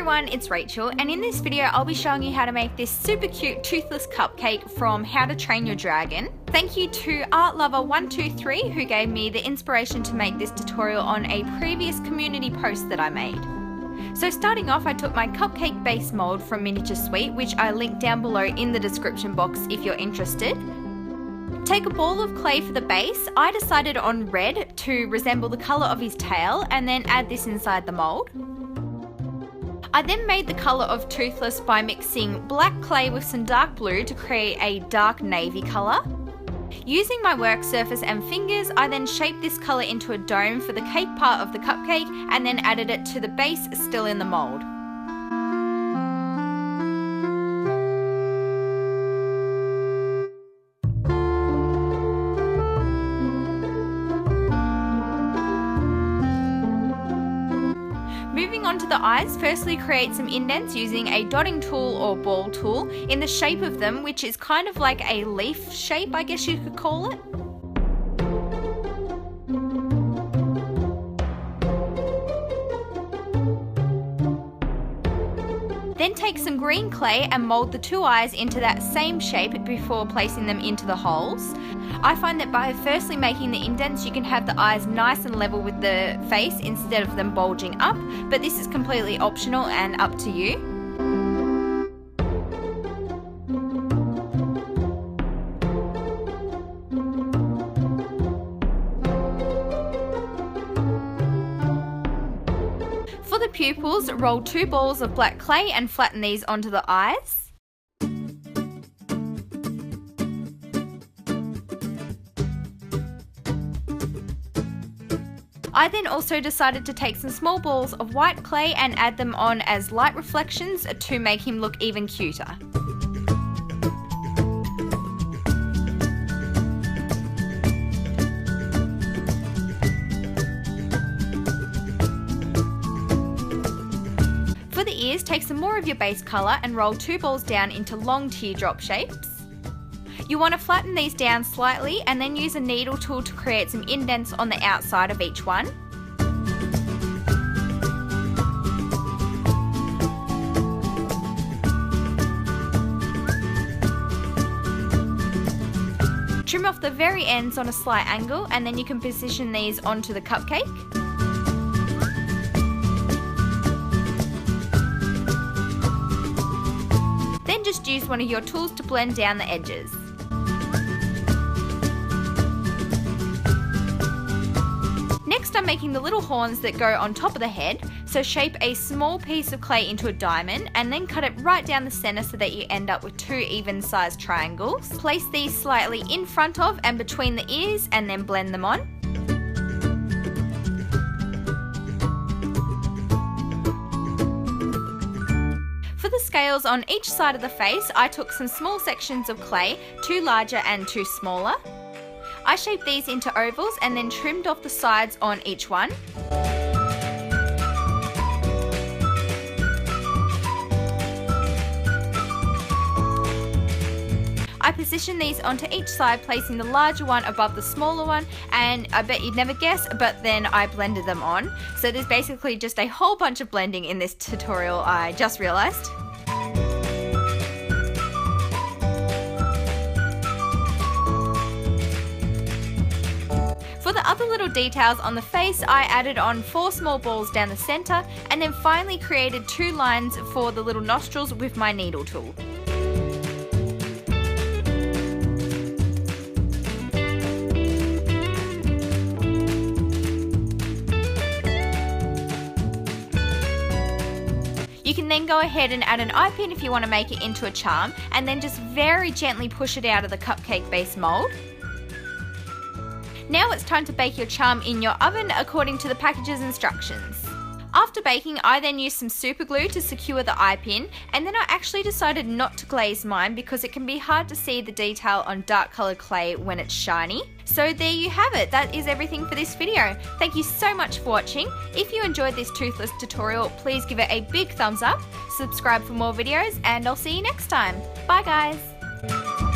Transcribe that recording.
everyone, it's Rachel, and in this video I'll be showing you how to make this super cute toothless cupcake from How to Train Your Dragon. Thank you to ArtLover123 who gave me the inspiration to make this tutorial on a previous community post that I made. So starting off, I took my cupcake base mold from Miniature Suite, which I linked down below in the description box if you're interested. Take a ball of clay for the base. I decided on red to resemble the colour of his tail, and then add this inside the mold. I then made the colour of Toothless by mixing black clay with some dark blue to create a dark navy colour. Using my work surface and fingers, I then shaped this colour into a dome for the cake part of the cupcake and then added it to the base still in the mould. Moving on to the eyes, firstly create some indents using a dotting tool or ball tool in the shape of them, which is kind of like a leaf shape, I guess you could call it. Then take some green clay and mould the two eyes into that same shape before placing them into the holes. I find that by firstly making the indents, you can have the eyes nice and level with the face instead of them bulging up, but this is completely optional and up to you. For the pupils, roll 2 balls of black clay and flatten these onto the eyes. I then also decided to take some small balls of white clay and add them on as light reflections to make him look even cuter. For the ears, take some more of your base colour and roll 2 balls down into long teardrop shapes. You want to flatten these down slightly and then use a needle tool to create some indents on the outside of each one. Trim off the very ends on a slight angle and then you can position these onto the cupcake. Then just use one of your tools to blend down the edges. Next, I'm making the little horns that go on top of the head, so shape a small piece of clay into a diamond and then cut it right down the center so that you end up with 2 even sized triangles. Place these slightly in front of and between the ears and then blend them on. For the scales on each side of the face, I took some small sections of clay, 2 larger and 2 smaller. I shaped these into ovals and then trimmed off the sides on each one. I positioned these onto each side, placing the larger one above the smaller one, and I bet you'd never guess, but then I blended them on. So there's basically just a whole bunch of blending in this tutorial, I just realised. For the other little details on the face, I added on 4 small balls down the centre and then finally created 2 lines for the little nostrils with my needle tool. You can then go ahead and add an eye pin if you want to make it into a charm, and then just very gently push it out of the cupcake base mould. Now it's time to bake your charm in your oven according to the package's instructions. After baking, I then used some super glue to secure the eye pin, and then I actually decided not to glaze mine because it can be hard to see the detail on dark coloured clay when it's shiny. So there you have it, that is everything for this video. Thank you so much for watching. If you enjoyed this toothless tutorial, please give it a big thumbs up, subscribe for more videos, and I'll see you next time. Bye guys!